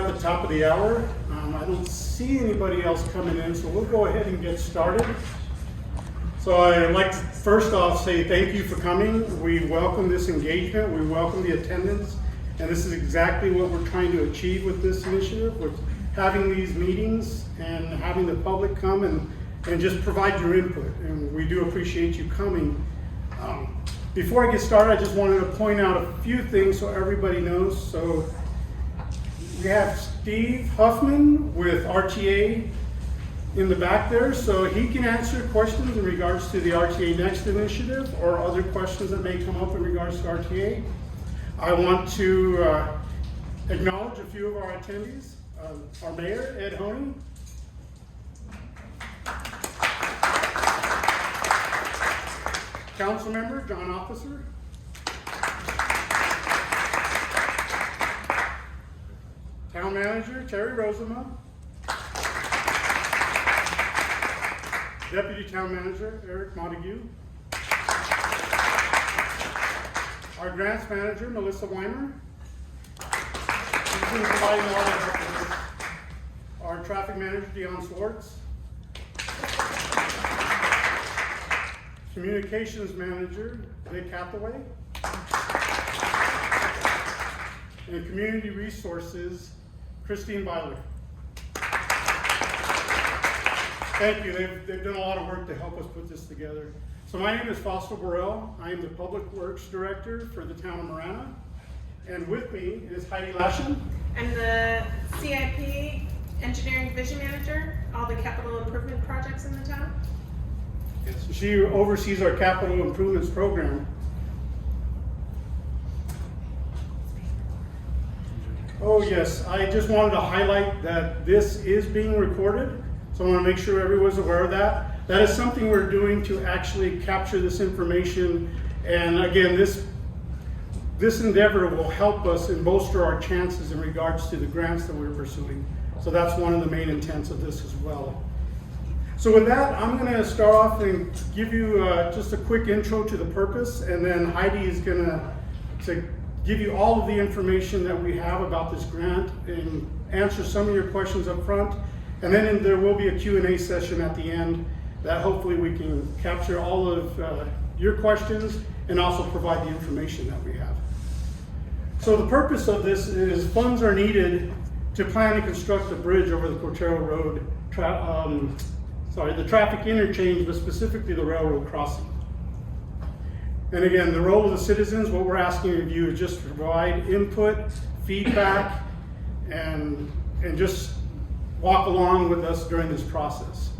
at the top of the hour. I don't see anybody else coming in, so we'll go ahead and get started. So I'd like to first off say thank you for coming. We welcome this engagement, we welcome the attendance, and this is exactly what we're trying to achieve with this initiative, with having these meetings and having the public come and just provide your input. And we do appreciate you coming. Before I get started, I just wanted to point out a few things so everybody knows. So we have Steve Huffman with RTA in the back there, so he can answer questions in regards to the RTA Next initiative or other questions that may come up in regards to RTA. I want to acknowledge a few of our attendees. Our mayor, Ed Honey. Council member, John Officer. Town manager, Terry Rosema. Deputy town manager, Eric Montague. Our grants manager, Melissa Weimer. She's been providing all the help with this. Our traffic manager, Dion Swartz. Communications manager, Vic Hathaway. And community resources, Christine Byler. Thank you, they've done a lot of work to help us put this together. So my name is Fausto Burrell. I am the Public Works Director for the town of Marana. And with me is Heidi Lashen. I'm the CIP Engineering Division Manager, all the capital improvement projects in the town. Yes. She oversees our capital improvements program. Oh yes, I just wanted to highlight that this is being recorded, so I want to make sure everyone's aware of that. That is something we're doing to actually capture this information, and again, this endeavor will help us and bolster our chances in regards to the grants that we're pursuing. So that's one of the main intents of this as well. So with that, I'm going to start off and give you just a quick intro to the purpose, and then Heidi is going to give you all of the information that we have about this grant and answer some of your questions up front. And then there will be a Q&A session at the end that hopefully we can capture all of your questions and also provide the information that we have. So the purpose of this is funds are needed to plan and construct the bridge over the Cortaro Road, the traffic interchange, but specifically the railroad crossing. And again, the role of the citizens, what we're asking of you is just to provide input, feedback, and just walk along with us during this process.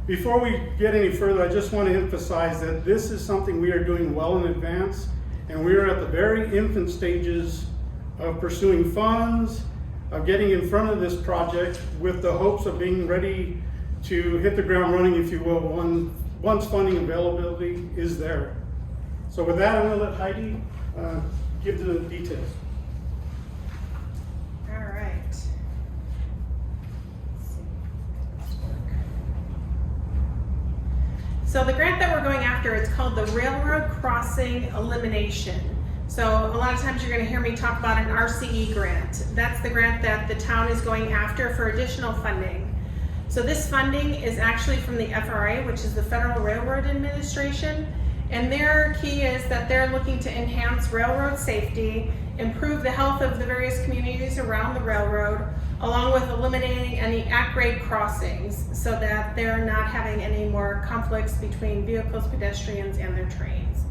Before we get any further, I just want to emphasize that this is something we are doing well in advance, and we are at the very infant stages of pursuing funds, of getting in front of this project with the hopes of being ready to hit the ground running, if you will, once funding availability is there. So with that, I'm going to let Heidi give the details. All right. So the grant that we're going after, it's called the Railroad Crossing Elimination. So a lot of times you're going to hear me talk about an RCE grant. That's the grant that the town is going after for additional funding. So this funding is actually from the FRA, which is the Federal Railroad Administration. And their key is that they're looking to enhance railroad safety, improve the health of the various communities around the railroad, along with eliminating any at-grade crossings so that they're not having any more conflicts between vehicles, pedestrians, and their trains.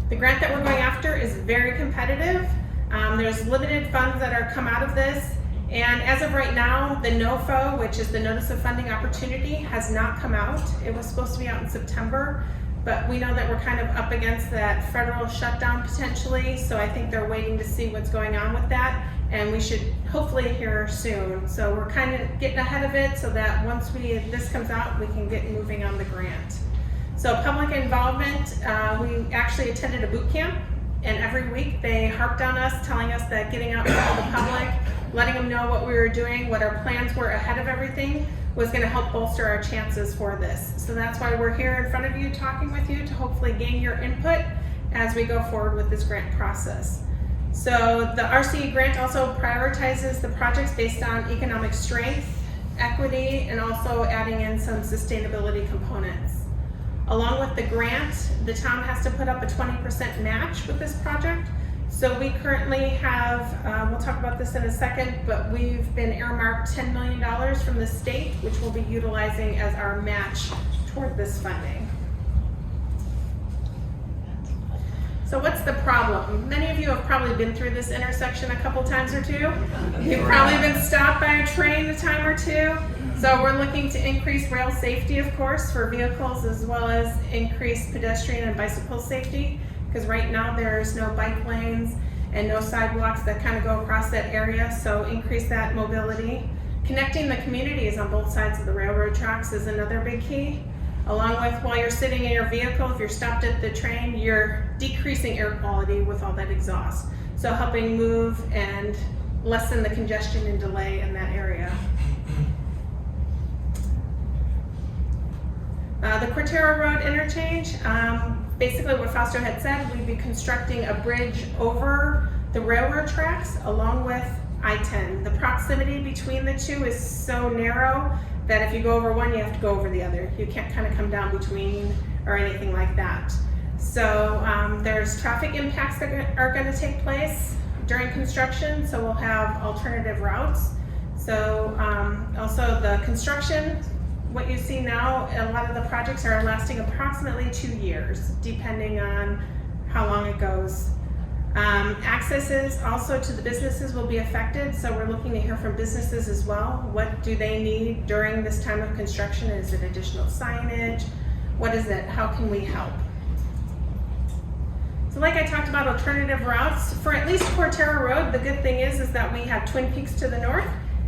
The grant that we're going after is very competitive. There's limited funds that are come out of this. And as of right now, the NOFO, which is the Notice of Funding Opportunity, has not come out. It was supposed to be out in September, but we know that we're kind of up against that federal shutdown potentially, so I think they're waiting to see what's going on with that, and we should hopefully hear soon. So we're kind of getting ahead of it so that once this comes out, we can get moving on the grant. So public involvement, we actually attended a boot camp, and every week they harped on us, telling us that getting out in front of the public, letting them know what we were doing, what our plans were ahead of everything, was going to help bolster our chances for this. So that's why we're here in front of you talking with you to hopefully gain your input as we go forward with this grant process. So the RCE grant also prioritizes the projects based on economic strength, equity, and also adding in some sustainability components. Along with the grant, the town has to put up a 20% match with this project. So we currently have, we'll talk about this in a second, but we've been earmarked $10 million from the state, which we'll be utilizing as our match toward this funding. So what's the problem? Many of you have probably been through this intersection a couple times or two. You've probably been stopped by a train a time or two. So we're looking to increase rail safety, of course, for vehicles, as well as increase pedestrian and bicycle safety, because right now there's no bike lanes and no sidewalks that kind of go across that area, so increase that mobility. Connecting the communities on both sides of the railroad tracks is another big key. Along with, while you're sitting in your vehicle, if you're stopped at the train, you're decreasing air quality with all that exhaust. So helping move and lessen the congestion and delay in that area. The Cortaro Road interchange, basically what Fausto had said, we'd be constructing a bridge over the railroad tracks along with I-10. The proximity between the two is so narrow that if you go over one, you have to go over the other. You can't kind of come down between or anything like that. So there's traffic impacts that are going to take place during construction, so we'll have alternative routes. So also the construction, what you see now, a lot of the projects are lasting approximately 2 years, depending on how long it goes. Accesses also to the businesses will be affected, so we're looking to hear from businesses as well. What do they need during this time of construction? Is it additional signage? What is it? How can we help? So like I talked about alternative routes, for at least Cortaro Road, the good thing is that we have Twin Peaks to the north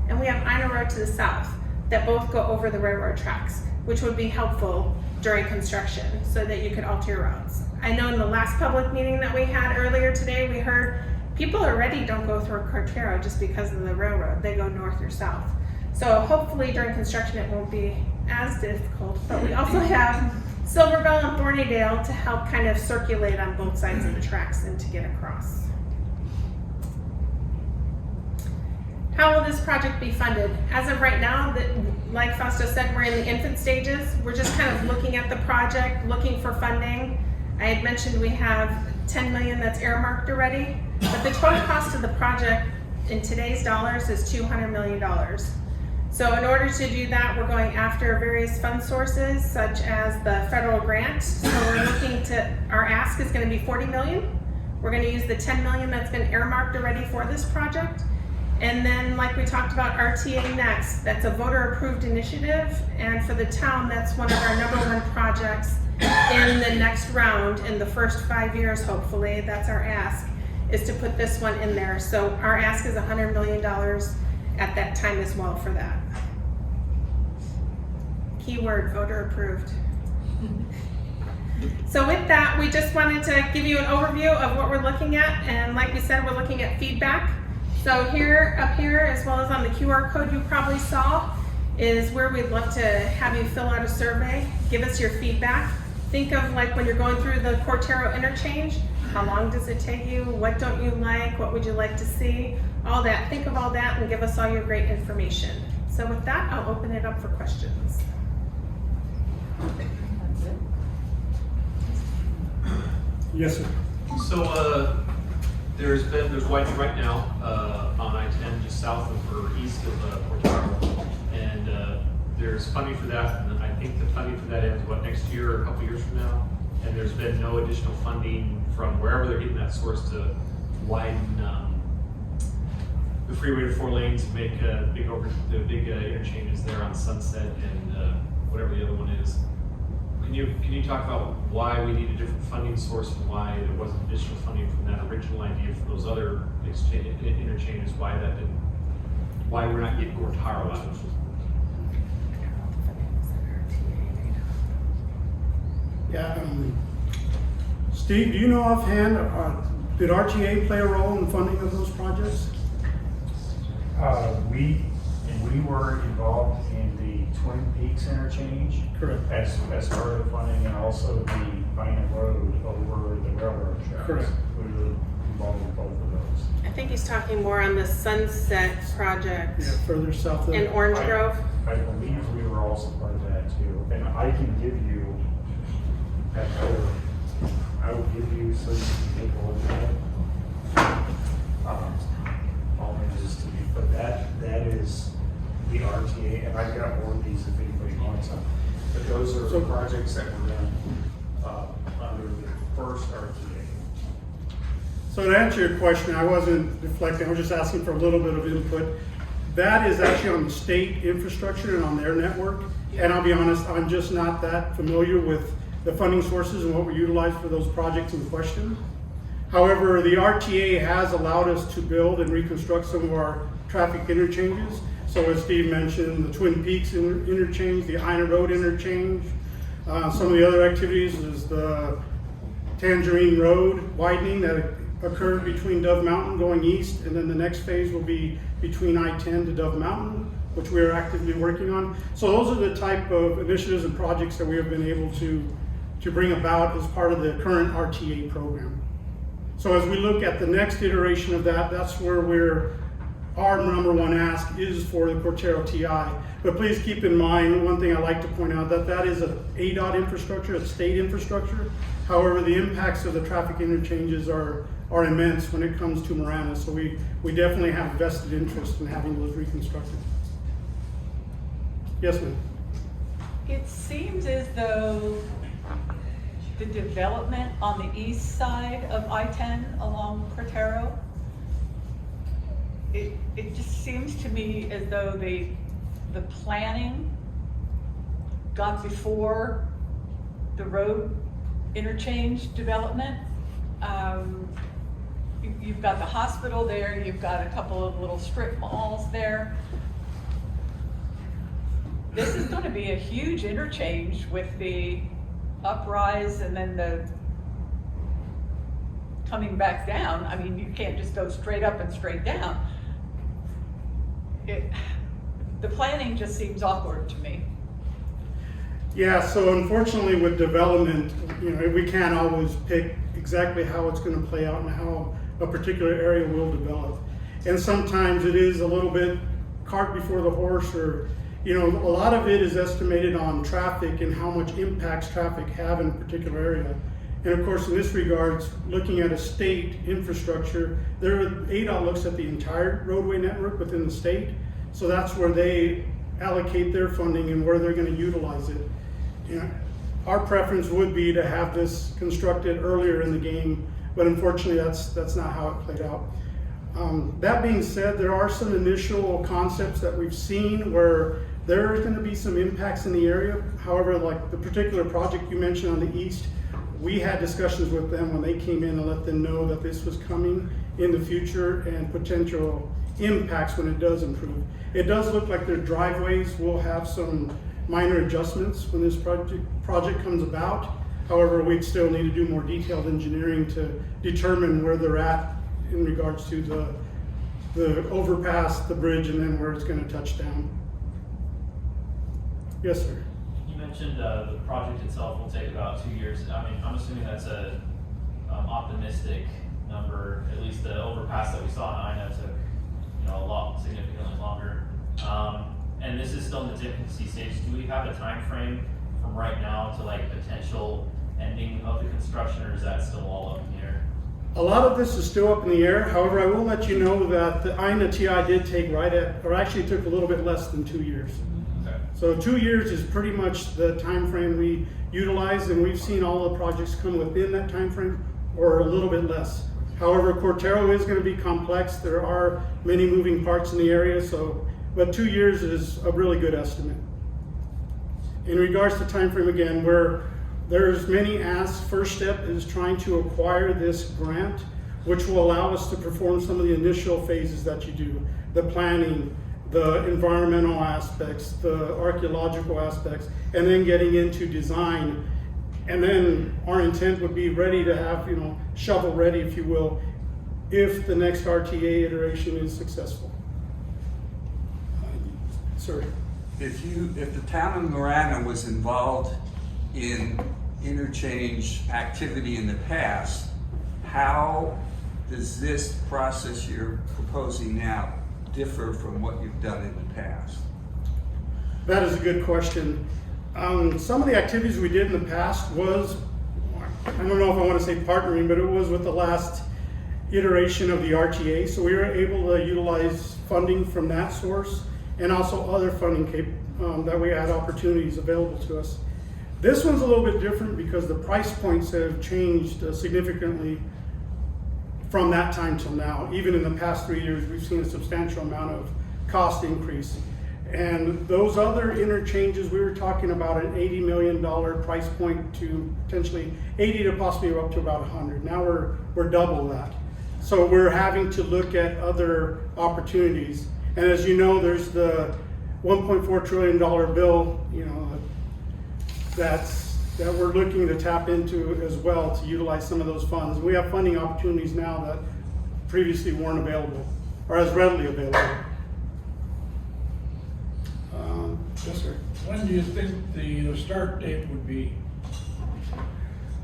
and we have Ina Road to the south that both go over the railroad tracks, which would be helpful during construction so that you could alter your routes. I know in the last public meeting that we had earlier today, we heard people already don't go through Cortaro just because of the railroad. They go north or south. So hopefully during construction it won't be as difficult, but we also have Silverbell and Thornydale to help kind of circulate on both sides of the tracks and to get across. How will this project be funded? As of right now, like Fausto said, we're in the infant stages. We're just kind of looking at the project, looking for funding. I had mentioned we have $10 million that's earmarked already, but the total cost of the project in today's dollars is $200 million. So in order to do that, we're going after various fund sources, such as the federal grant. So we're looking to, our ask is going to be $40 million. We're going to use the $10 million that's been earmarked already for this project. And then, like we talked about, RTA Next, that's a voter-approved initiative, and for the town, that's one of our #1 projects in the next round, in the first 5 years, hopefully. That's our ask, is to put this one in there. So our ask is $100 million at that time as well for that. Keyword, voter-approved. So with that, we just wanted to give you an overview of what we're looking at, and like we said, we're looking at feedback. So here, up here, as well as on the QR code you probably saw, is where we'd love to have you fill out a survey, give us your feedback. Think of like when you're going through the Cortaro interchange, how long does it take you? What don't you like? What would you like to see? All that, think of all that and give us all your great information. So with that, I'll open it up for questions. Yes, sir. So there's widening right now on I-10 just south of or east of Cortaro, and there's funding for that, and I think the funding for that ends next year or a couple years from now, and there's been no additional funding from wherever they're getting that source to widen the freeway to 4 lanes, make the big interchanges there on Sunset and whatever the other one is. Can you talk about why we need a different funding source and why there wasn't additional funding from that original idea for those other interchanges? Why we're not getting Cortaro out of it? Yeah, Steve, do you know offhand, did RTA play a role in funding of those projects? We were involved in the Twin Peaks interchange. Correct. As part of the funding, and also the Vina Road over the railroad tracks. Correct. We were involved in both of those. I think he's talking more on the Sunset project Yeah, further south. in Orange Grove. I believe we were also part of that too, and I can give you that other, I will give you so you can take a look at it. All images to me, but that is the RTA, and I've got more of these if anybody wants them. But those are the projects that were done under the first RTA. So to answer your question, I wasn't deflecting, I was just asking for a little bit of input. That is actually on the state infrastructure and on their network. And I'll be honest, I'm just not that familiar with the funding sources and what we utilize for those projects in question. However, the RTA has allowed us to build and reconstruct some of our traffic interchanges. So as Steve mentioned, the Twin Peaks interchange, the Ina Road interchange. Some of the other activities is the Tangerine Road widening that occurred between Dove Mountain going east, and then the next phase will be between I-10 to Dove Mountain, which we are actively working on. So those are the type of initiatives and projects that we have been able to bring about as part of the current RTA program. So as we look at the next iteration of that, that's where our number one ask is for the Cortaro TI. But please keep in mind, one thing I like to point out, that is a ADOT infrastructure, a state infrastructure. However, the impacts of the traffic interchanges are immense when it comes to Marana. So we definitely have vested interest in having those reconstructed. Yes, ma'am. It seems as though the development on the east side of I-10 along Cortaro, it just seems to me as though the planning got before the road interchange development. You've got the hospital there, you've got a couple of little strip malls there. This is going to be a huge interchange with the uprise and then the coming back down. I mean, you can't just go straight up and straight down. The planning just seems awkward to me. Yeah, so unfortunately with development, we can't always pick exactly how it's going to play out and how a particular area will develop. And sometimes it is a little bit cart before the horse, or a lot of it is estimated on traffic and how much impacts traffic have in a particular area. And of course, in this regards, looking at a state infrastructure, ADOT looks at the entire roadway network within the state. So that's where they allocate their funding and where they're going to utilize it. Our preference would be to have this constructed earlier in the game, but unfortunately that's not how it played out. That being said, there are some initial concepts that we've seen where there are going to be some impacts in the area. However, like the particular project you mentioned on the east, we had discussions with them when they came in and let them know that this was coming in the future and potential impacts when it does improve. It does look like their driveways will have some minor adjustments when this project comes about. However, we'd still need to do more detailed engineering to determine where they're at in regards to the overpass, the bridge, and then where it's going to touch down. Yes, sir. You mentioned the project itself will take about 2 years. I mean, I'm assuming that's a optimistic number. At least the overpass that we saw in Ina took significantly longer. And this is still in the infancy stage. Do we have a time frame from right now to potential ending of the construction, or is that still all up in the air? A lot of this is still up in the air. However, I will let you know that the Ina TI did take actually took a little bit less than 2 years. Okay. So 2 years is pretty much the time frame we utilize, and we've seen all the projects come within that time frame or a little bit less. However, Cortaro is going to be complex. There are many moving parts in the area, but 2 years is a really good estimate. In regards to time frame, again, where there's many asks, first step is trying to acquire this grant, which will allow us to perform some of the initial phases that you do, the planning, the environmental aspects, the archaeological aspects, and then getting into design. And then our intent would be ready to have, shovel ready, if you will, if the next RTA iteration is successful. Sir. If the town of Marana was involved in interchange activity in the past, how does this process you're proposing now differ from what you've done in the past? That is a good question. Some of the activities we did in the past was, I don't know if I want to say partnering, but it was with the last iteration of the RTA. So we were able to utilize funding from that source and also other funding that we had opportunities available to us. This one's a little bit different because the price points have changed significantly from that time till now. Even in the past 3 years, we've seen a substantial amount of cost increase. And those other interchanges, we were talking about an $80 million price point to potentially 80 to possibly up to about 100. Now we're double that. So we're having to look at other opportunities. And as you know, there's the $1.4 trillion bill, that we're looking to tap into as well to utilize some of those funds. We have funding opportunities now that previously weren't available or as readily available. Yes, sir. When do you think the start date would be?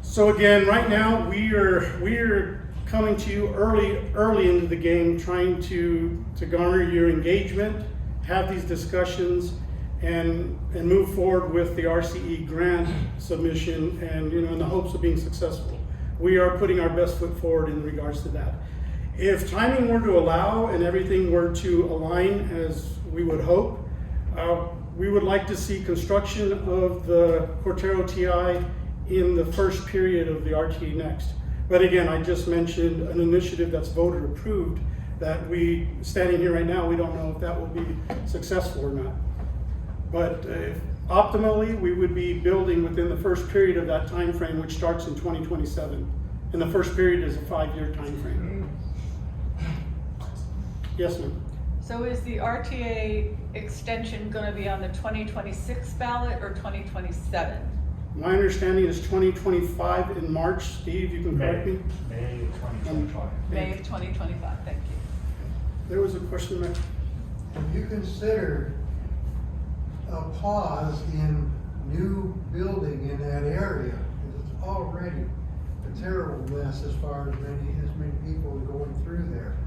So again, right now we're coming to you early into the game, trying to garner your engagement, have these discussions, and move forward with the RCE grant submission, and in the hopes of being successful. We are putting our best foot forward in regards to that. If timing were to allow and everything were to align as we would hope, we would like to see construction of the Cortaro TI in the first period of the RTA next. But again, I just mentioned an initiative that's voter approved that we, standing here right now, we don't know if that will be successful or not. But optimally, we would be building within the first period of that time frame, which starts in 2027. And the first period is a 5-year time frame. Yes, ma'am. So is the RTA extension gonna be on the 2026 ballot or 2027? My understanding is 2025 in March. Steve, you can correct me. May of 2025. May of 2025, thank you. There was a question, ma'am. Have you considered a pause in new building in that area? Because it's already a terrible mess as far as many people going through there.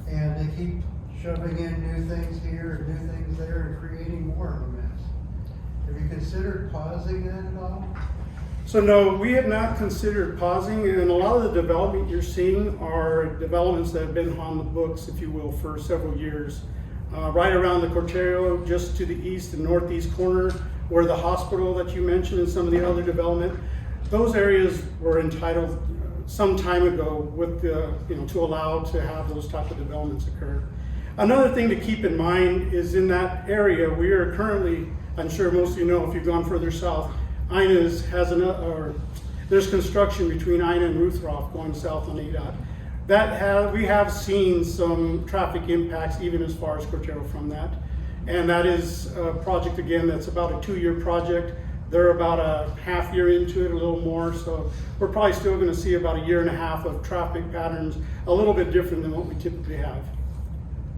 And they keep shoving in new things here and new things there and creating more of a mess. Have you considered pausing that at all? So no, we have not considered pausing, and a lot of the development you're seeing are developments that have been on the books, if you will, for several years. Right around the Cortaro, just to the east and northeast corner, where the hospital that you mentioned and some of the other development, those areas were entitled some time ago with the, to allow to have those type of developments occur. Another thing to keep in mind is in that area, we are currently, I'm sure most of you know if you've gone further south, Ina's has there's construction between Ina and Ruthroff going south on ADOT. We have seen some traffic impacts even as far as Cortaro from that. And that is a project, again, that's about a 2-year project. They're about a half year into it, a little more. So we're probably still gonna see about 1.5 years of traffic patterns, a little bit different than what we typically have.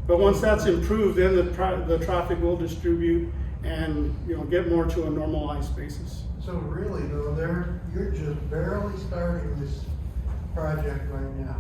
But once that's improved, then the traffic will distribute and get more to a normalized basis. So really though, you're just barely starting this project right now.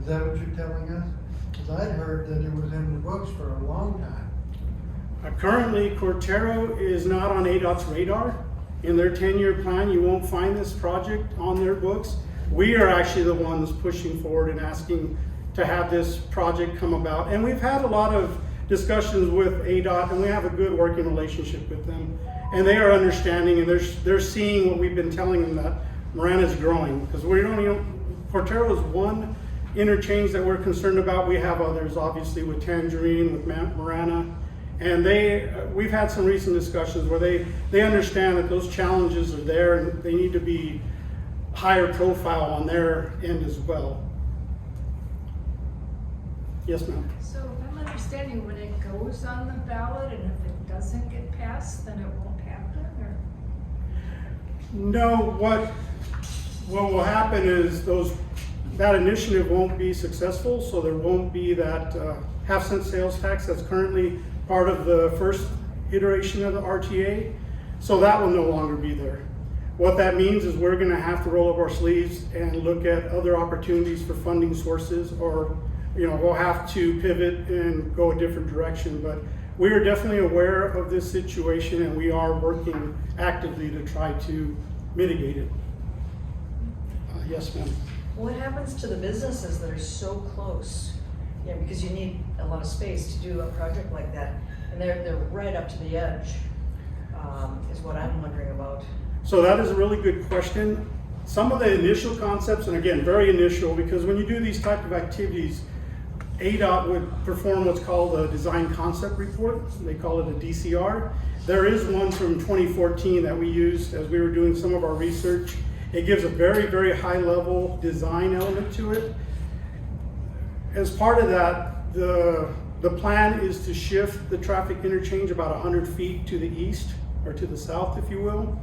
Is that what you're telling us? Because I'd heard that it was in the books for a long time. Currently, Cortaro is not on ADOT's radar. In their 10-year plan, you won't find this project on their books. We are actually the ones pushing forward and asking to have this project come about. And we've had a lot of discussions with ADOT, and we have a good working relationship with them. And they are understanding, and they're seeing what we've been telling them, that Marana is growing. Because Cortaro is one interchange that we're concerned about. We have others, obviously, with Tangerine, with Marana. And we've had some recent discussions where they understand that those challenges are there and they need to be higher profile on their end as well. Yes, ma'am. So if I'm understanding, when it goes on the ballot and if it doesn't get passed, then it won't happen, or? No, what will happen is that initiative won't be successful, so there won't be that half-cent sales tax that's currently part of the first iteration of the RTA, so that will no longer be there. What that means is we're gonna have to roll up our sleeves and look at other opportunities for funding sources, or, we'll have to pivot and go a different direction. But we are definitely aware of this situation, and we are working actively to try to mitigate it. Yes, ma'am. What happens to the businesses that are so close? Yeah, because you need a lot of space to do a project like that, and they're right up to the edge, is what I'm wondering about. So that is a really good question. Some of the initial concepts, and again, very initial, because when you do these type of activities, ADOT would perform what's called a design concept report. They call it a DCR. There is one from 2014 that we used as we were doing some of our research. It gives a very, very high level design element to it. As part of that, the plan is to shift the traffic interchange about 100 feet to the east, or to the south, if you will.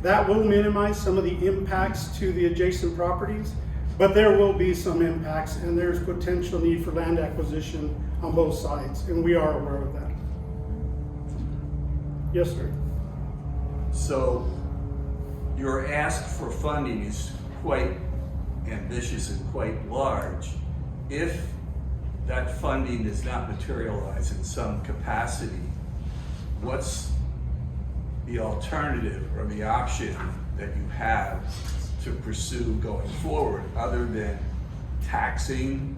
That will minimize some of the impacts to the adjacent properties, but there will be some impacts, and there's potential need for land acquisition on both sides, and we are aware of that. Yes, sir. So your ask for funding is quite ambitious and quite large. If that funding does not materialize in some capacity, what's the alternative or the option that you have to pursue going forward, other than taxing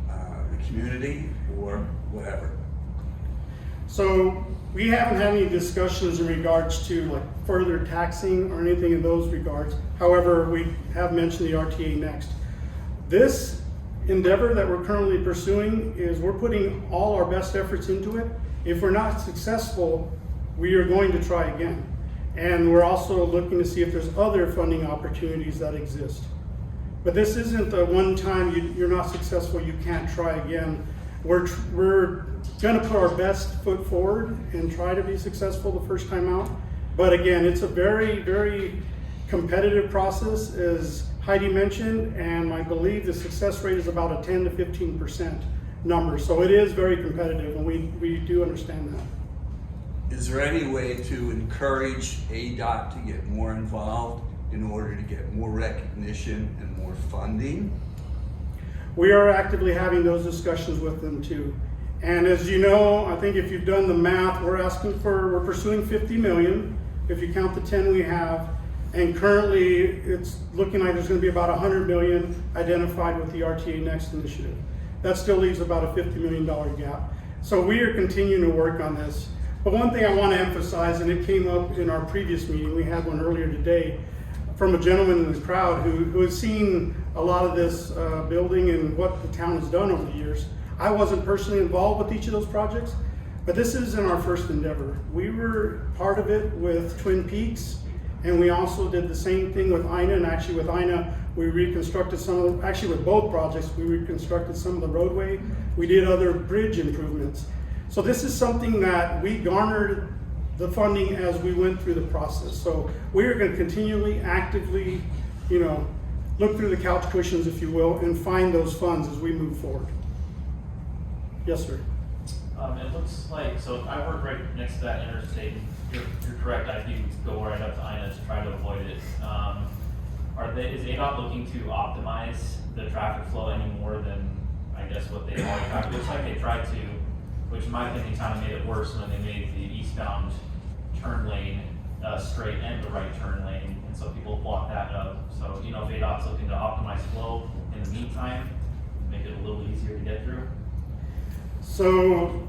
the community or whatever? So we haven't had any discussions in regards to like further taxing or anything in those regards. However, we have mentioned the RTA next. This endeavor that we're currently pursuing is we're putting all our best efforts into it. If we're not successful, we are going to try again. And we're also looking to see if there's other funding opportunities that exist. But this isn't a one time you're not successful, you can't try again. We're gonna put our best foot forward and try to be successful the first time out. But again, it's a very, very competitive process, as Heidi mentioned, and I believe the success rate is about a 10 to 15% number. So it is very competitive, and we do understand that. Is there any way to encourage ADOT to get more involved in order to get more recognition and more funding? We are actively having those discussions with them too. And as you know, I think if you've done the math, we're pursuing 50 million, if you count the 10 we have. And currently it's looking like there's gonna be about 100 million identified with the RTA Next initiative. That still leaves about a $50 million gap. So we are continuing to work on this. But one thing I want to emphasize, and it came up in our previous meeting, we had one earlier today, from a gentleman in the crowd who has seen a lot of this building and what the town has done over the years. I wasn't personally involved with each of those projects, but this isn't our first endeavor. We were part of it with Twin Peaks, and we also did the same thing with INA, and actually with INA, we reconstructed with both projects, we reconstructed some of the roadway. We did other bridge improvements. So this is something that we garnered the funding as we went through the process. So we are going to continually, actively, look through the couch cushions, if you will, and find those funds as we move forward. Yes, sir. It looks like, so I work right next to that interstate. You're correct, I do go right up to INA to try to avoid it. Is ADOT looking to optimize the traffic flow any more than, I guess, what they already have? It looks like they tried to, which in my opinion kind of made it worse when they made the eastbound turn lane straight and the right turn lane, and so people block that up. So, if ADOT's looking to optimize flow in the meantime, make it a little easier to get through. So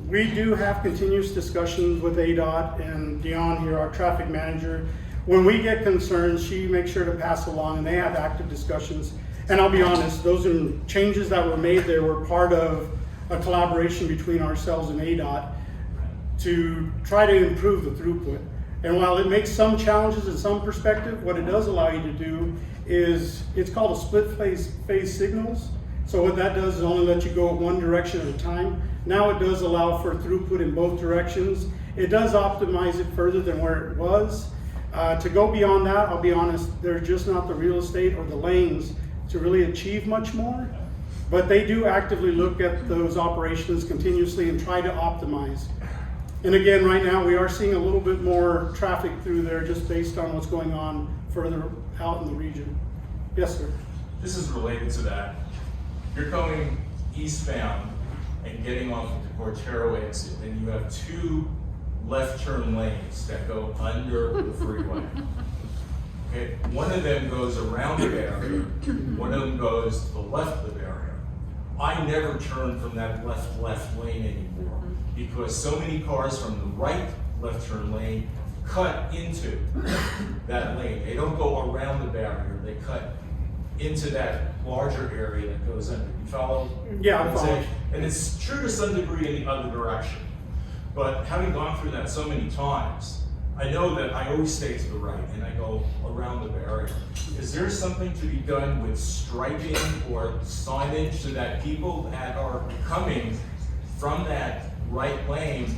we do have continuous discussions with ADOT, and Dion here, our traffic manager. When we get concerns, she makes sure to pass along, and they have active discussions. And I'll be honest, those changes that were made there were part of a collaboration between ourselves and ADOT to try to improve the throughput. And while it makes some challenges in some perspective, what it does allow you to do is, it's called a split phase signals. So what that does is only let you go one direction at a time. Now it does allow for throughput in both directions. It does optimize it further than where it was. To go beyond that, I'll be honest, there's just not the real estate or the lanes to really achieve much more. But they do actively look at those operations continuously and try to optimize. And again, right now, we are seeing a little bit more traffic through there just based on what's going on further out in the region. Yes, sir. This is related to that. You're going eastbound and getting off at the Cortaro exit, and you have two left turn lanes that go under the freeway. Okay, one of them goes around the barrier, one of them goes to the left of the barrier. I never turn from that left lane anymore because so many cars from the right left turn lane cut into that lane. They don't go around the barrier, they cut into that larger area that goes under. You follow? Yeah, I'm following. And it's true to some degree in the other direction. But having gone through that so many times, I know that I always stay to the right and I go around the barrier. Is there something to be done with striping or signage so that people that are coming from that right lane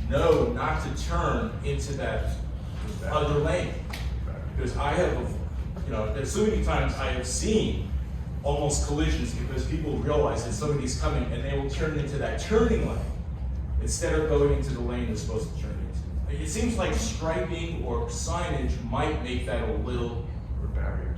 know not to turn into that other lane? Because I have, there's so many times I have seen almost collisions because people realize that somebody's coming and they will turn into that turning lane instead of going into the lane they're supposed to turn into. It seems like striping or signage might make that a little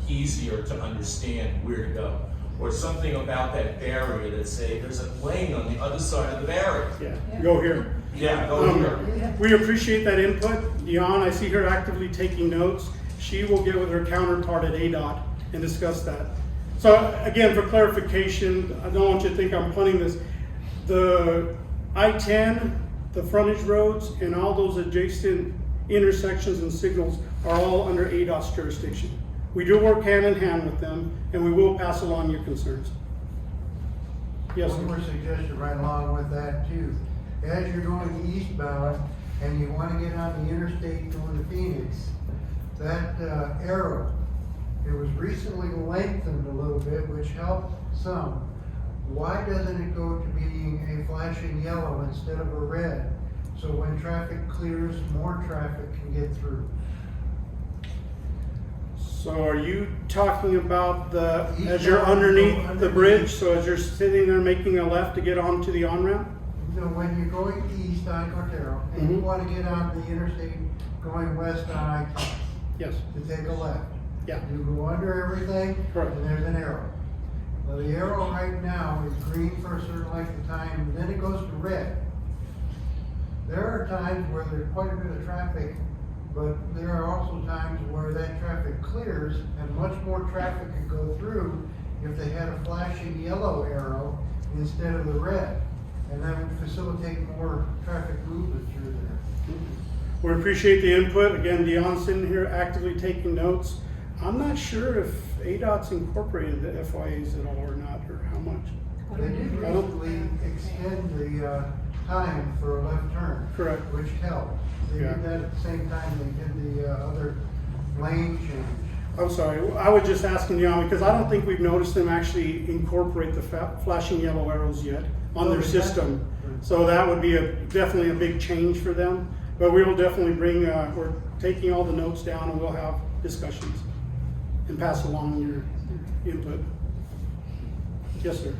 easier to understand where to go. Or something about that barrier that say there's a lane on the other side of the barrier. Yeah, go here. Yeah, go here. We appreciate that input. Dion, I see her actively taking notes. She will get with her counterpart at ADOT and discuss that. So again, for clarification, I don't want you to think I'm punting this. The I-10, the frontage roads, and all those adjacent intersections and signals are all under ADOT's jurisdiction. We do work hand in hand with them, and we will pass along your concerns. Yes, One more suggestion right along with that too. As you're going eastbound and you want to get on the interstate going to Phoenix, that arrow, it was recently lengthened a little bit, which helped some. Why doesn't it go to being a flashing yellow instead of a red? So when traffic clears, more traffic can get through. so are you talking about as you're Eastbound, underneath go the underneath. bridge, so as you're sitting there making a left to get onto the on-ramp? So when you're going east on Cortaro and you Mhm. want to get on the interstate going west on I-10, Yes, to take a left. yeah, You go under everything, Correct. and there's an arrow. Well, the arrow right now is green for a certain length of time, and then it goes to red. There are times where there's quite a bit of traffic, but there are also times where that traffic clears, and much more traffic could go through if they had a flashing yellow arrow instead of the red. And that would facilitate more traffic movement through there. we appreciate the input. Again, Dion's sitting here actively taking notes. I'm not sure if ADOT's incorporated the FYAs at all or not, or how much. They did I don't- recently extend the time for a left turn. Correct. Which helped. They Yeah. did that at the same time they did the other lane change. I'm sorry, I was just asking Dion because I don't think we've noticed them actually incorporate the flashing yellow arrows yet on their system. So that would be definitely a big change for them. But we will definitely we're taking all the notes down and we'll have discussions and pass along your input. Yes, sir.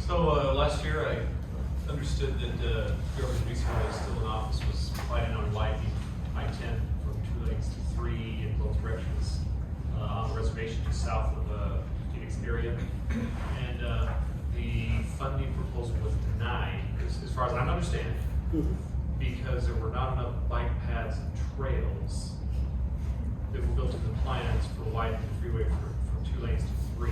So last year, I understood that whoever the recent was still in office was planning on widening I-10 from 2 lanes to 3 in both directions on the reservation just south of Phoenix area. And the funding proposal was denied, as far as I'm understanding, because there were not enough bike paths and trails that were built into the plans for widening the freeway from 2 lanes to 3.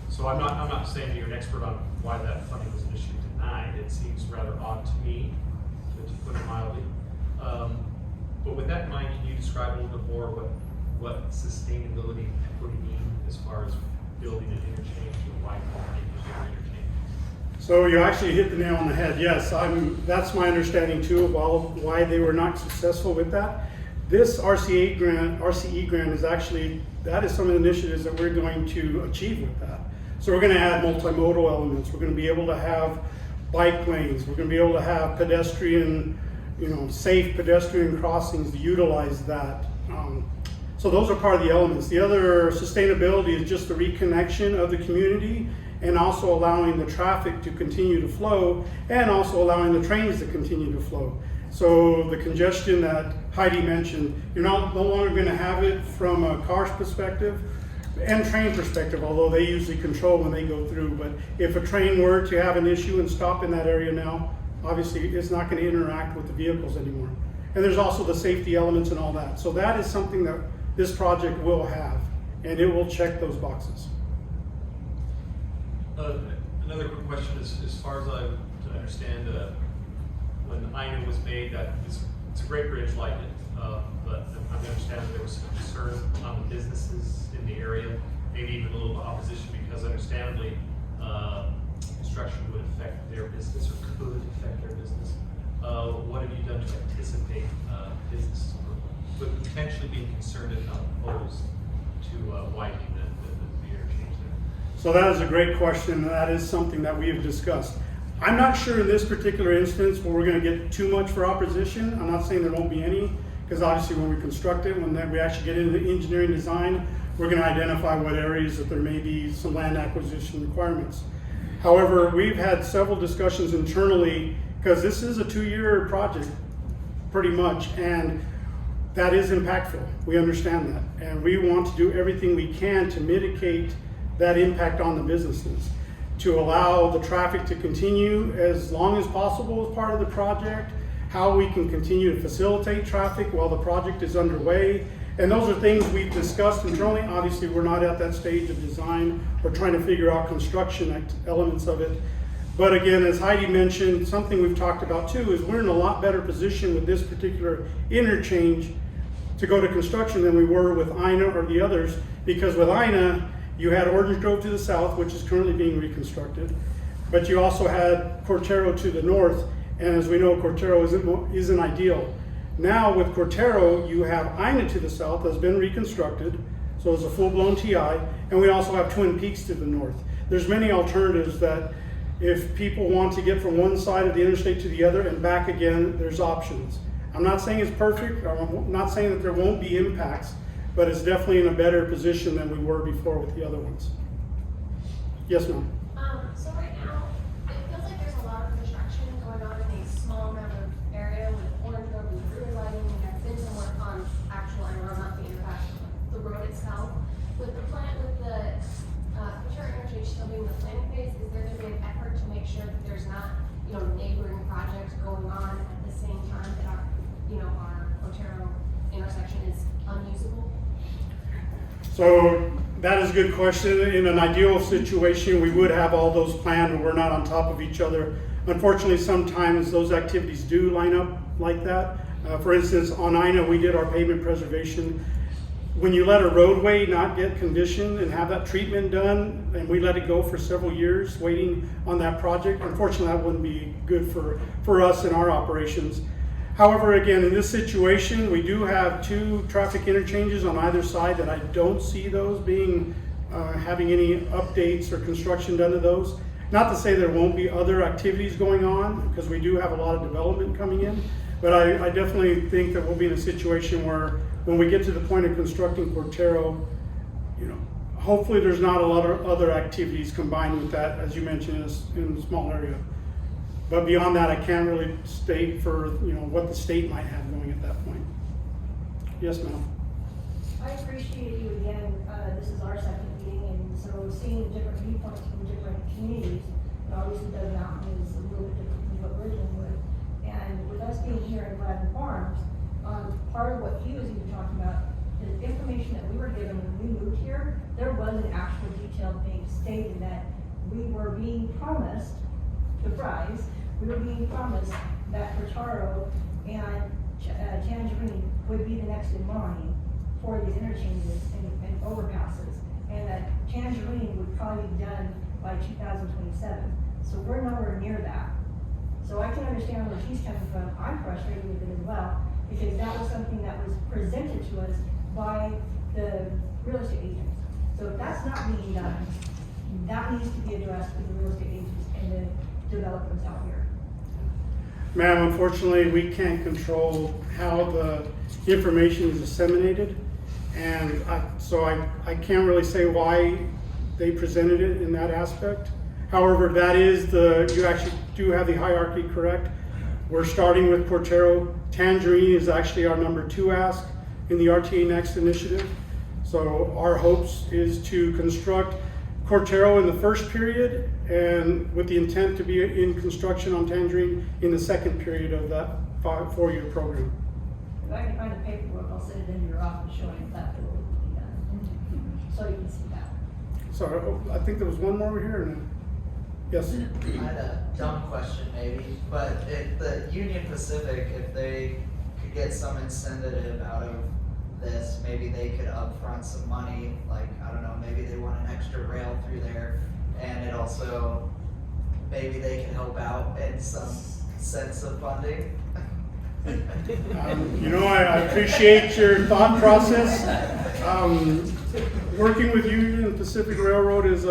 So I'm not saying that you're an expert on why that funding was initially denied. It seems rather odd to me, to put it mildly. But with that in mind, can you describe a little bit more what sustainability and equity mean as far as building an interchange or widening an interchange? So you actually hit the nail on the head. Yes, that's my understanding too of why they were not successful with that. This RCE grant is actually, that is some of the initiatives that we're going to achieve with that. So we're going to add multimodal elements. We're going to be able to have bike lanes. We're going to be able to have pedestrian, safe pedestrian crossings to utilize that. So those are part of the elements. The other sustainability is just the reconnection of the community and also allowing the traffic to continue to flow and also allowing the trains to continue to flow. So the congestion that Heidi mentioned, you're no longer gonna have it from a car's perspective and train perspective, although they usually control when they go through. But if a train were to have an issue and stop in that area now, obviously it's not gonna interact with the vehicles anymore. And there's also the safety elements and all that. So that is something that this project will have, and it will check those boxes. Another quick question is, as far as I understand, when INA was made, it's a great bridge like it, but I understand that there was some concern on the businesses in the area, maybe even a little bit of opposition, because understandably, construction would affect their business or could affect their business. What have you done to anticipate businesses would potentially be concerned if not opposed to widening the interchange there? So that is a great question, and that is something that we have discussed. I'm not sure in this particular instance where we're gonna get too much for opposition. I'm not saying there won't be any, because obviously when we construct it, when we actually get into the engineering design, we're gonna identify what areas that there may be some land acquisition requirements. However, we've had several discussions internally, because this is a 2-year project, pretty much, and that is impactful. We understand that, and we want to do everything we can to mitigate that impact on the businesses, to allow the traffic to continue as long as possible as part of the project, how we can continue to facilitate traffic while the project is underway. And those are things we've discussed internally. Obviously, we're not at that stage of design or trying to figure out construction elements of it. But again, as Heidi mentioned, something we've talked about too is we're in a lot better position with this particular interchange to go to construction than we were with INA or the others, because with INA, you had Orange Grove to the south, which is currently being reconstructed, but you also had Cortaro to the north, and as we know, Cortaro isn't ideal. Now with Cortaro, you have INA to the south that's been reconstructed, so it's a full-blown TI, and we also have Twin Peaks to the north. There's many alternatives that if people want to get from one side of the interstate to the other and back again, there's options. I'm not saying it's perfect, I'm not saying that there won't be impacts, but it's definitely in a better position than we were before with the other ones. Yes, ma'am. So right now, it feels like there's a lot of construction going on in a small amount of area with Orange Grove and really lighting, and there's been some work on actual, I know not the intersection, the road itself. With the Cortaro interchange still being the planning phase, is there gonna be an effort to make sure that there's not, neighboring projects going on at the same time that our Cortaro intersection is unusable? So that is a good question. In an ideal situation, we would have all those planned and we're not on top of each other. Unfortunately, sometimes those activities do line up like that. For instance, on INA, we did our pavement preservation. When you let a roadway not get conditioned and have that treatment done, and we let it go for several years waiting on that project, unfortunately, that wouldn't be good for us in our operations. However, again, in this situation, we do have 2 traffic interchanges on either side that I don't see those being, having any updates or construction done to those. Not to say there won't be other activities going on, because we do have a lot of development coming in, but I definitely think that we'll be in a situation where when we get to the point of constructing Cortaro, hopefully there's not a lot of other activities combined with that, as you mentioned, in a small area. But beyond that, I can't really state for, what the state might have going at that point. Yes, ma'am. I appreciate you again. This is our second meeting, and so seeing different viewpoints from different communities, and obviously Dove Mountain is a little bit different from what we're dealing with. And with us being here in Gladden Farms, part of what he was even talking about is information that we were given when we moved here. There was an actual detailed thing stated that we were being promised the fries. We were being promised that Cortaro and Tangerine would be the next in line for these interchanges and overpasses, and that Tangerine would probably be done by 2027. So we're nowhere near that. So I can understand where she's coming from. I'm frustrated with it as well, because that was something that was presented to us by the real estate agents. So if that's not being done, that needs to be addressed with the real estate agents and the developers out here. Ma'am, unfortunately, we can't control how the information is disseminated, and so I can't really say why they presented it in that aspect. However, that is you actually do have the hierarchy correct. We're starting with Cortaro. Tangerine is actually our number 2 ask in the RTA Next initiative. So our hopes is to construct Cortaro in the first period, and with the intent to be in construction on Tangerine in the second period of that 4-year program. If I can find the paperwork, I'll send it into your office showing that it will be done. So you can see that. Sorry, I think there was one more over here. And yes. I had a dumb question maybe, but if the Union Pacific, if they could get some incentive out of this, maybe they could upfront some money, like, I don't know, maybe they want an extra rail through there, and it also, maybe they can help out in some sense of funding. You know, I appreciate your thought process. Working with Union Pacific Railroad is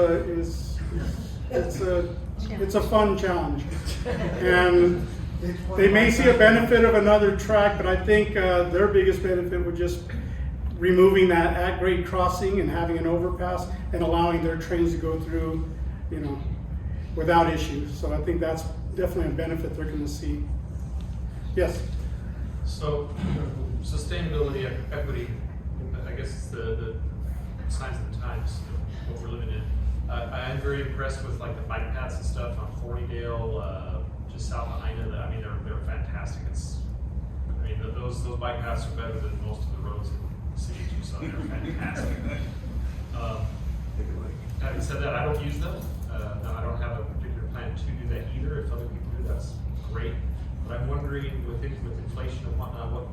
it's a fun challenge, and they may see a benefit of another track, but I think their biggest benefit would just removing that at-grade crossing and having an overpass and allowing their trains to go through, you know, without issues. So I think that's definitely a benefit they're going to see. Yes. So, sustainability, equity, I guess it's the signs of the times, what we're living in. I am very impressed with like the bike paths and stuff on Fortydale, just south of Ina. I mean, they're fantastic. Those bike paths are better than most of the roads in the city of Tucson. They're fantastic. Having said that, I don't use them. I don't have a particular plan to do that either. If other people do, that's great. But I'm wondering, with inflation and whatnot,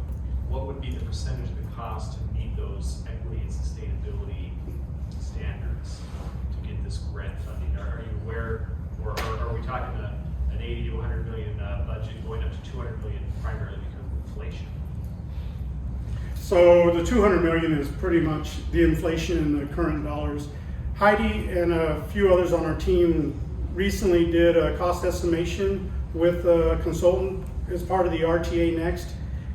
what would be the percentage of the cost to meet those equity and sustainability standards to get this grant funding? Are you aware, or are we talking an 80 to 100 million budget going up to 200 million primarily because of inflation? So the 200 million is pretty much the inflation in the current dollars. Heidi and a few others on our team recently did a cost estimation with a consultant as part of the RTA Next,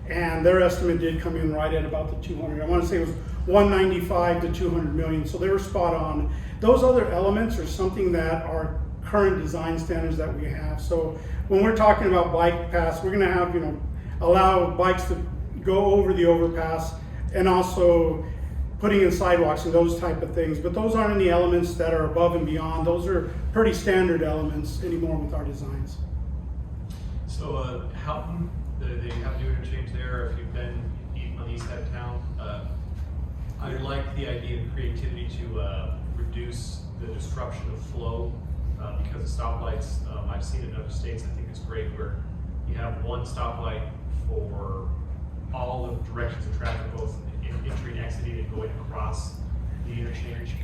and their estimate did come in right at about the 200. I want to say it was 195 to 200 million, so they were spot on. Those other elements are something that are current design standards that we have. So when we're talking about bike paths, we're going to have, you know, allow bikes to go over the overpass, and also putting in sidewalks and those type of things. But those aren't any elements that are above and beyond. Those are pretty standard elements anymore with our designs. So Houghton, they have a new interchange there. If you've been on the east side of town, I like the idea of creativity to reduce the disruption of flow because of stoplights. I've seen it in other states. I think it's great where you have one stoplight for all the directions of traffic, both entering and exiting and going across the interchange.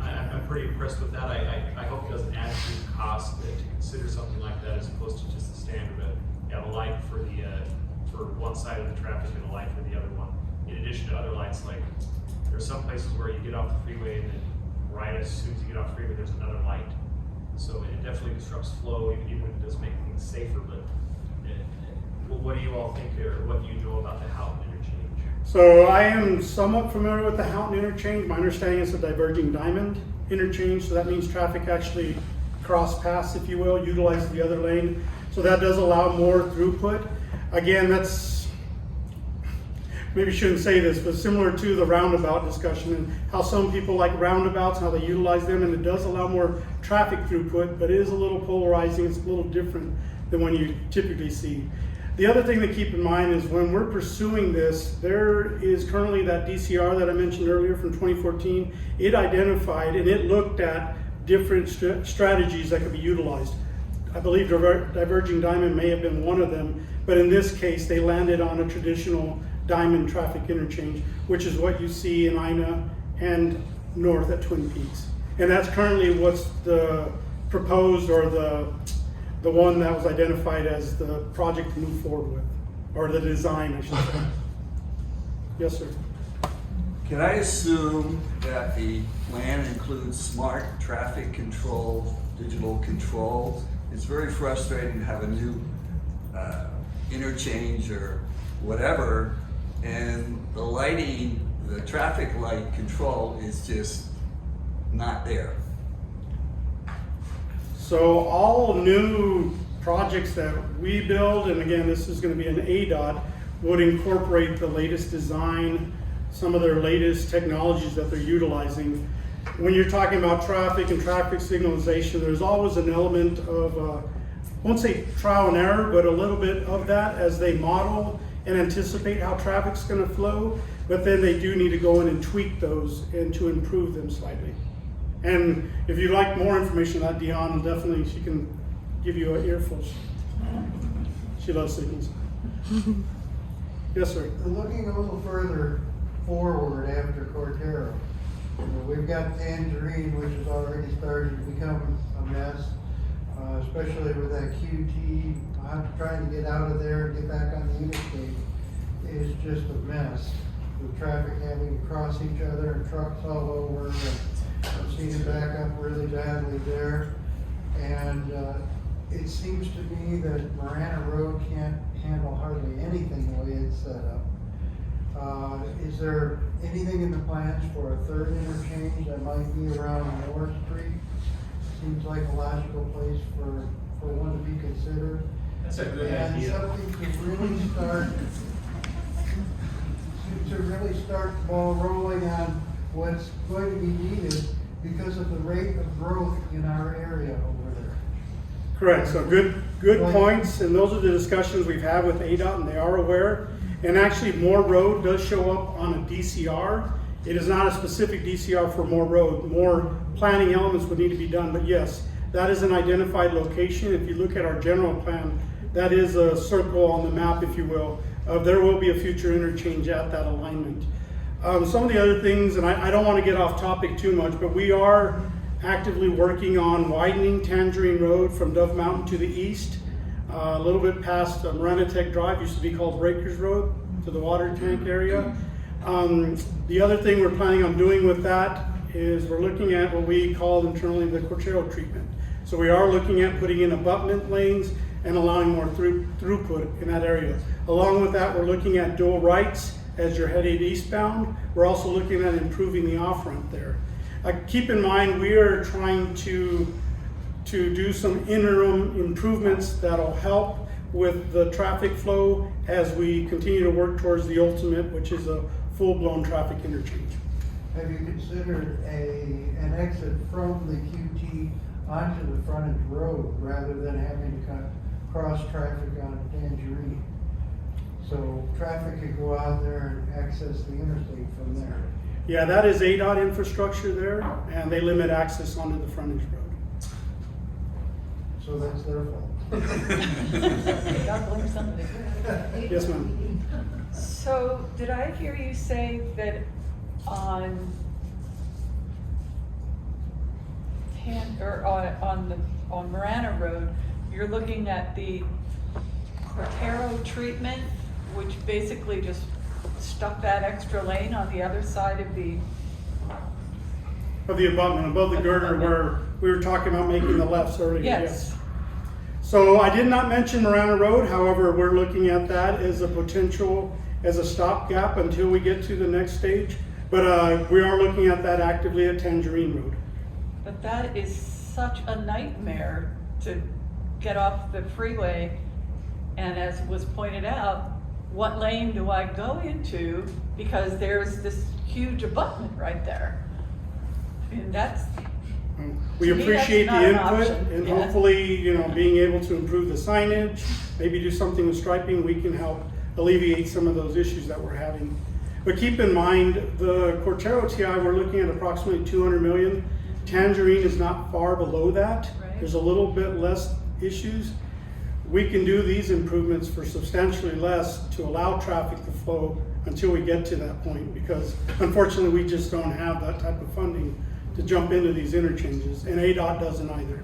I'm pretty impressed with that. I hope it doesn't add to the cost to consider something like that as opposed to just the standard of you have a light for one side of the traffic and a light for the other one. In addition to other lights, like there are some places where you get off the freeway and then right as soon as you get off the freeway there's another light. So it definitely disrupts flow, even if it does make things safer. But what do you all think, or what do you know about the Houghton interchange? So I am somewhat familiar with the Houghton interchange. My understanding is a diverging diamond interchange, so that means traffic actually cross paths, if you will, utilize the other lane. So that does allow more throughput. Again, that's, maybe shouldn't say this, but similar to the roundabout discussion and how some people like roundabouts, how they utilize them, and it does allow more traffic throughput, but it is a little polarizing. It's a little different than when you typically see. The other thing to keep in mind is when we're pursuing this, there is currently that DCR that I mentioned earlier from 2014. It identified and it looked at different strategies that could be utilized. I believe diverging diamond may have been one of them, but in this case, they landed on a traditional diamond traffic interchange, which is what you see in Ina and north at Twin Peaks. And that's currently what's the proposed, or the one that was identified as the project to move forward with, or the design, I should say. Yes, sir. Can I assume that the plan includes smart traffic control, digital control? It's very frustrating to have a new interchange or whatever, and the lighting, the traffic light control is just not there. So all new projects that we build, and again, this is gonna be an ADOT, would incorporate the latest design, some of their latest technologies that they're utilizing. When you're talking about traffic and traffic signalization, there's always an element of, I won't say trial and error, but a little bit of that as they model and anticipate how traffic's gonna flow, but then they do need to go in and tweak those and to improve them slightly. And if you'd like more information on that, Dion, definitely she can give you an earful. She loves signals. Yes, sir. Looking a little further forward after Cortaro, we've got Tangerine, which has already started to become a mess, especially with that QT. I'm trying to get out of there and get back on the interstate. It's just a mess, with traffic having to cross each other and trucks all over. And I've seen it back up really badly there. And it seems to me that Marana Road can't handle hardly anything the way it's set up. Is there anything in the plans for a third interchange that might be around Moore Street? Seems like a logical place for one to be considered. That's a good And idea. something to really start the ball rolling on what's going to be needed because of the rate of growth in our area over there. Correct, so good points, and those are the discussions we've had with ADOT, and they are aware. And actually, Moore Road does show up on a DCR. It is not a specific DCR for Moore Road. More planning elements would need to be done, but yes, that is an identified location. If you look at our general plan, that is a circle on the map, if you will, of there will be a future interchange at that alignment. Some of the other things, and I don't want to get off topic too much, but we are actively working on widening Tangerine Road from Dove Mountain to the east, a little bit past Marana Tech Drive, used to be called Breakers Road, to the water tank area. The other thing we're planning on doing with that is we're looking at what we call internally the Cortaro treatment. So we are looking at putting in abutment lanes and allowing more throughput in that area. Along with that, we're looking at dual rights as you're headed eastbound. We're also looking at improving the off-ramp there. Keep in mind, we are trying to do some interim improvements that'll help with the traffic flow as we continue to work towards the ultimate, which is a full-blown traffic interchange. Have you considered an exit from the QT onto the frontage road rather than having to cross traffic on Tangerine? So traffic could go out there and access the interstate from there. Yeah, that is ADOT infrastructure there, and they limit access onto the frontage road. So that's their fault. God blame somebody. Yes, ma'am. So, did I hear you say that on on Marana Road, you're looking at the Cortaro treatment, which basically just stuck that extra lane on the other side of the abutment, above the girder where we were talking about making the lefts earlier. Yes. So I did not mention Marana Road, however, we're looking at that as a potential, as a stopgap until we get to the next stage. But we are looking at that actively at Tangerine Road. But that is such a nightmare to get off the freeway. And as was pointed out, what lane do I go into? Because there's this huge abutment right there. And that's, We to me, appreciate that's the not an input, option. and Yeah. hopefully, being able to improve the signage, maybe do something with striping, we can help alleviate some of those issues that we're having. But keep in mind, the Cortaro TI, we're looking at approximately 200 million. Tangerine is not far below that. Right. There's a little bit less issues. We can do these improvements for substantially less to allow traffic to flow until we get to that point, because unfortunately, we just don't have that type of funding to jump into these interchanges, and ADOT doesn't either.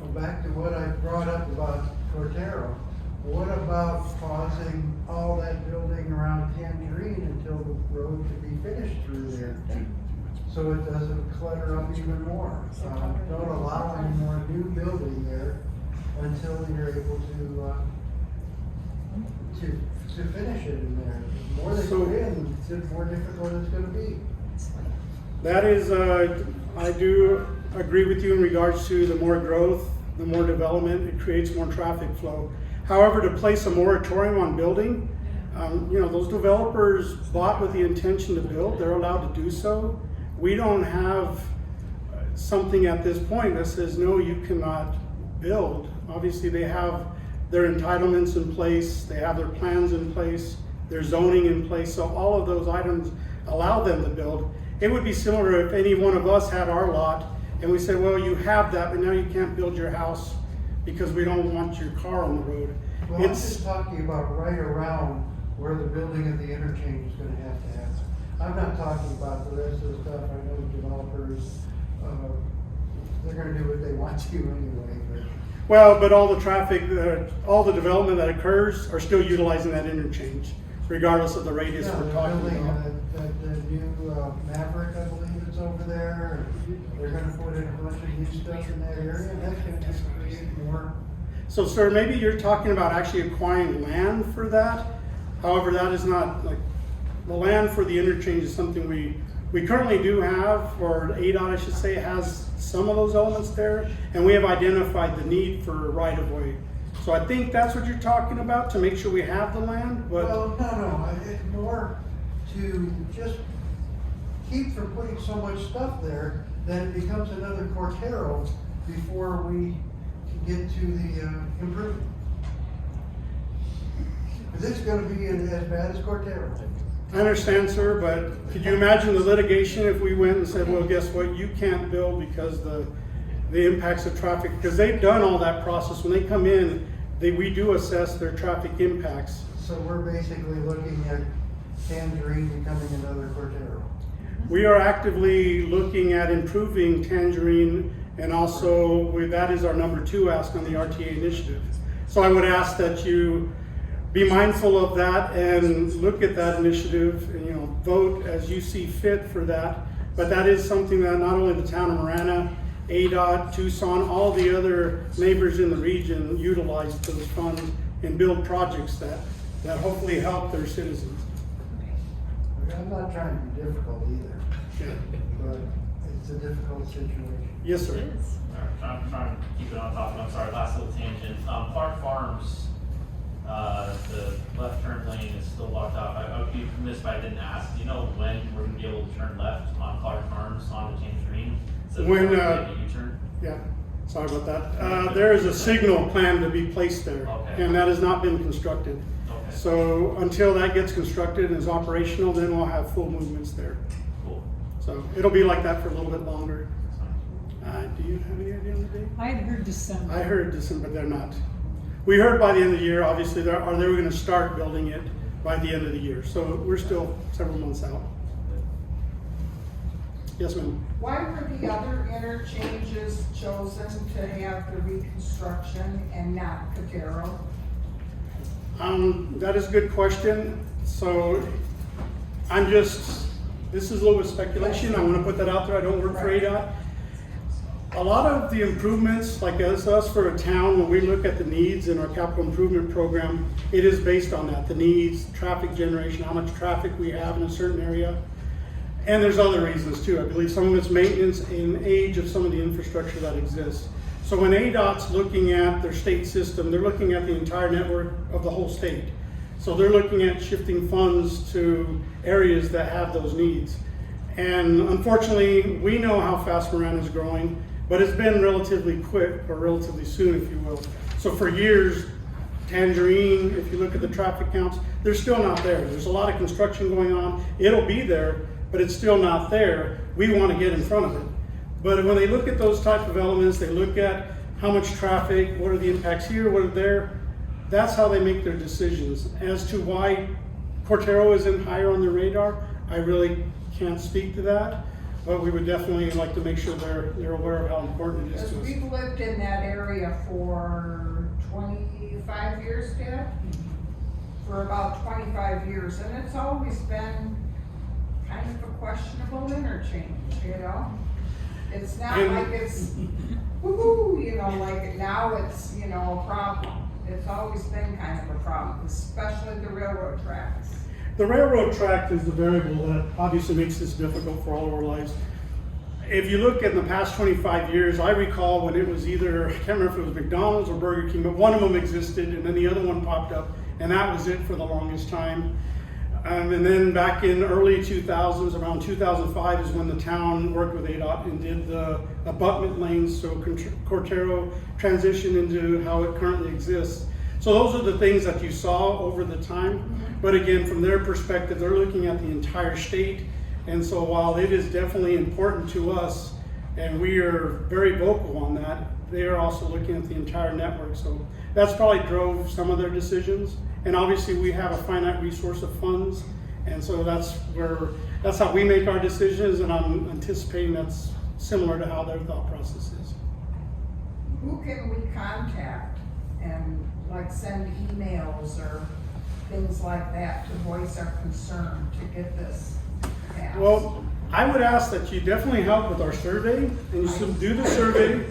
Well, back to what I brought up about Cortaro, what about pausing all that building around Tangerine until the road could be finished through there? So it doesn't clutter up even more. Don't allow any more new building there until you're able to finish it in there. The more they put in, the more difficult it's gonna be. That is, I do agree with you in regards to the more growth the more development, it creates more traffic flow. However, to place a moratorium on building, you know, those developers bought with the intention to build, they're allowed to do so. We don't have something at this point that says, no, you cannot build. Obviously, they have their entitlements in place, they have their plans in place, their zoning in place, so all of those items allow them to build. It would be similar if any one of us had our lot and we said, well, you have that, but now you can't build your house because we don't want your car on the road. Well, I'm just talking about right around where the building of the interchange is gonna have to happen. I'm not talking about the rest of the stuff. I know developers, they're gonna do what they want to anyway, but. Well, but all the traffic, all the development that occurs are still utilizing that interchange, regardless of the radius Yeah, we're they're talking building about. the new Maverick, I believe it's over there. They're gonna put in a bunch of new stuff in that area, and that's gonna just create more. So, sir, maybe you're talking about actually acquiring land for that. However, that is not, like, the land for the interchange is something we currently do have, or ADOT, I should say, has some of those elements there, and we have identified the need for right-of-way. So I think that's what you're talking about, to make sure we have the land, but. Well, no, it's more to just keep from putting so much stuff there that it becomes another Cortaro before we can get to the improvement. Because it's gonna be as bad as Cortaro. I understand, sir, but could you imagine the litigation if we went and said, well, guess what, you can't build because the impacts of traffic, because they've done all that process. When they come in, we do assess their traffic impacts. So we're basically looking at Tangerine becoming another Cortaro. We are actively looking at improving Tangerine, and also that is our number 2 ask on the RTA initiative. So I would ask that you be mindful of that and look at that initiative and, you know, vote as you see fit for that. But that is something that not only the town of Marana, ADOT, Tucson, all the other neighbors in the region utilize those funds and build projects that hopefully help their citizens. I'm not trying to be difficult either, Yeah. but it's a difficult situation. Yes, sir. I'm trying to keep it on topic, I'm sorry, last little tangent. Clark Farms, the left turn lane is still blocked off. I would be remiss if I didn't ask, do you know when we're gonna be able to turn left on Clark Farms onto Tangerine? When, U-turn? Yeah, sorry about that. There is a signal plan to be placed there, Okay. and that has not been constructed. Okay. So until that gets constructed and is operational, then we'll have full movements there. Cool. So it'll be like that for a little bit longer. Do you have any idea on the date? I had heard December. I heard December, they're not. We heard by the end of the year, obviously, they were gonna start building it by the end of the year. So we're still several months out. Yes, ma'am. Why were the other interchanges chosen to have the reconstruction and not Cortaro? That is a good question. So this is a little bit of speculation. I want to put that out there. I don't work for ADOT. A lot of the improvements, like us for a town, when we look at the needs in our capital improvement program, it is based on that, the needs, traffic generation, how much traffic we have in a certain area. And there's other reasons too. I believe some of it's maintenance and age of some of the infrastructure that exists. So when ADOT's looking at their state system, they're looking at the entire network of the whole state. So they're looking at shifting funds to areas that have those needs. And unfortunately, we know how fast Marana is growing, but it's been relatively quick, or relatively soon, if you will. So for years, Tangerine, if you look at the traffic counts, they're still not there. There's a lot of construction going on. It'll be there, but it's still not there. We want to get in front of it. But when they look at those type of elements, they look at how much traffic, what are the impacts here, what are there, that's how they make their decisions. As to why Cortaro isn't higher on their radar, I really can't speak to that, but we would definitely like to make sure they're aware of how important it is Because to us. we've lived in that area for 25 years, Dad? For about 25 years, and it's always been kind of a questionable interchange, you know? It's not like it's, woo-hoo, you know, like now it's, you know, a problem. It's always been kind of a problem, especially the railroad tracks. The railroad track is the variable that obviously makes this difficult for all of our lives. if you look in the past 25 years, I recall when it was either, I can't remember if it was McDonald's or Burger King, but one of them existed and then the other one popped up, and that was it for the longest time. And then back in early 2000s, around 2005 is when the town worked with ADOT and did the abutment lanes, so Cortaro transitioned into how it currently exists. So those are the things that you saw over the time. But again, from their perspective, they're looking at the entire state. And so while it is definitely important to us, and we are very vocal on that, they are also looking at the entire network. So that's probably drove some of their decisions. And obviously we have a finite resource of funds. And so that's how we make our decisions, and I'm anticipating that's similar to how their thought process is. Who can we contact and like send emails or things like that to voice our concern to get this passed? Well, I would ask that you definitely help with our survey, and you should do the survey,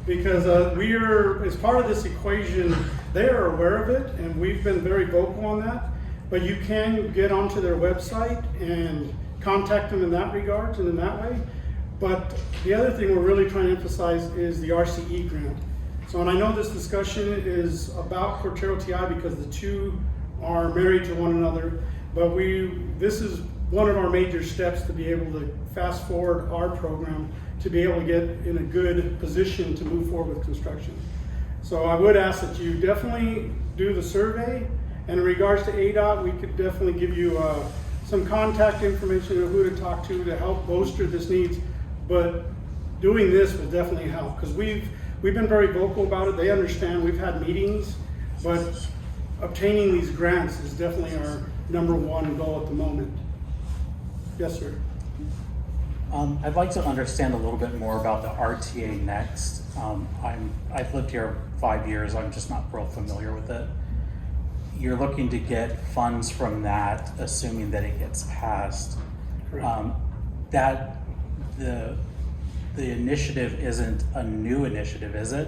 because we are, as part of this equation, they are aware of it, and we've been very vocal on that. But you can get onto their website and contact them in that regard and in that way. But the other thing we're really trying to emphasize is the RCE grant. So, and I know this discussion is about Cortaro TI because the two are married to one another, but this is one of our major steps to be able to fast forward our program to be able to get in a good position to move forward with construction. So I would ask that you definitely do the survey, and in regards to ADOT, we could definitely give you some contact information of who to talk to help bolster this needs. But doing this will definitely help, because we've been very vocal about it. They understand, we've had meetings, but obtaining these grants is definitely our #1 goal at the moment. Yes, sir. I'd like to understand a little bit more about the RTA Next. I've lived here 5 years, I'm just not real familiar with it. You're looking to get funds from that, assuming that it gets passed. Correct. The initiative isn't a new initiative, is it?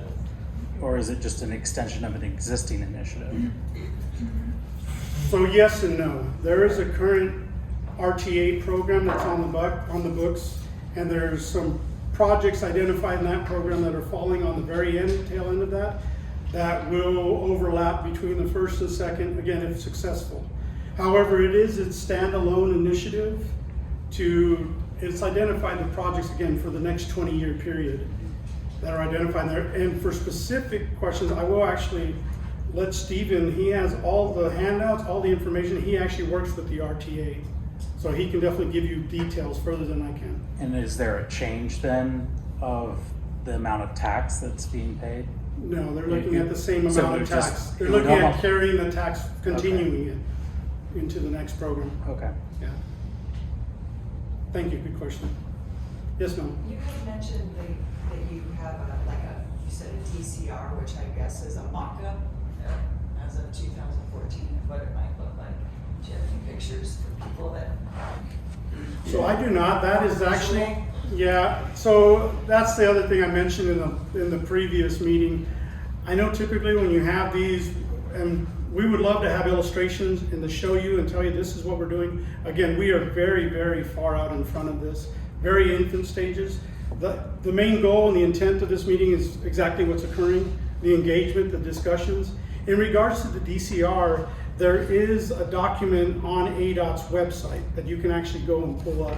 Or is it just an extension of an existing initiative? So yes and no. There is a current RTA program that's on the books, and there's some projects identified in that program that are falling on the very tail end of that will overlap between the first and second, again, if successful. However, it is its standalone initiative it's identified the projects, again, for the next 20-year period that are identified there. And for specific questions, I will actually let Stephen, he has all the handouts, all the information. He actually works with the RTA. So he can definitely give you details further than I can. And is there a change then of the amount of tax that's being paid? No, they're looking at the same amount of tax. They're it would looking at almost- carrying the tax, continuing it into the next program. Okay. Yeah. Thank you, good question. Yes, ma'am. You had mentioned that you have you said a DCR, which I guess is a mock-up as of 2014 of what it might look like. Do you have any pictures for people that? So I do not. That is actually, yeah. So that's the other thing I mentioned in the previous meeting. I know typically when you have these, and we would love to have illustrations and to show you and tell you this is what we're doing. Again, we are very, very far out in front of this, very infant stages. The main goal and the intent of this meeting is exactly what's occurring, the engagement, the discussions. In regards to the DCR, there is a document on ADOT's website that you can actually go and pull up.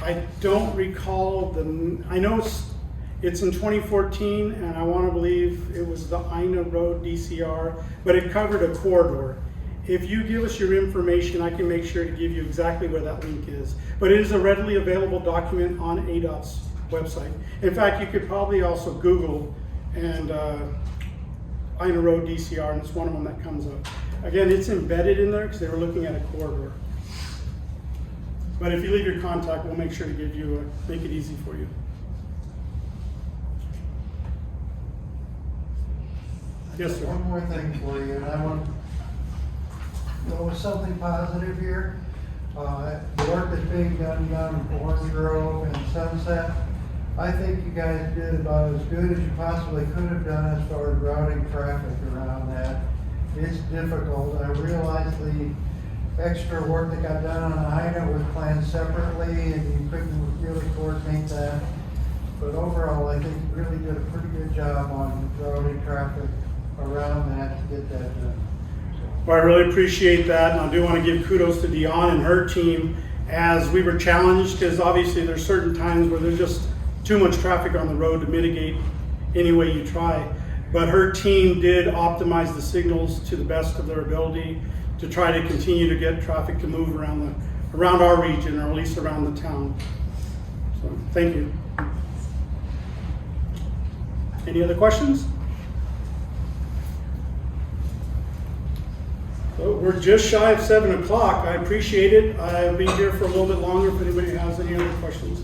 I don't recall I know it's in 2014, and I want to believe it was the Ina Road DCR, but it covered a corridor. If you give us your information, I can make sure to give you exactly where that link is. But it is a readily available document on ADOT's website. In fact, you could probably also Google and Ina Road DCR, and it's one of them that comes up. Again, it's embedded in there because they were looking at a corridor. But if you leave your contact, we'll make sure to give you make it easy for you. Yes, sir. One more thing for you, and I want to go with something positive here. The work that's being done down in Orange Grove and Sunset, I think you guys did about as good as you possibly could have done as far as routing traffic around that. It's difficult. I realize the extra work that got done on Ina was planned separately and you couldn't really coordinate that. But overall, I think you really did a pretty good job on routing traffic around that to get that done. Well, I really appreciate that, and I do want to give kudos to Dion and her team as we were challenged, because obviously there's certain times where there's just too much traffic on the road to mitigate any way you try. But her team did optimize the signals to the best of their ability to try to continue to get traffic to move around our region, or at least around the town. So, thank you. Any other questions? So we're just shy of 7 o'clock. I appreciate it. I'll be here for a little bit longer if anybody has any other questions.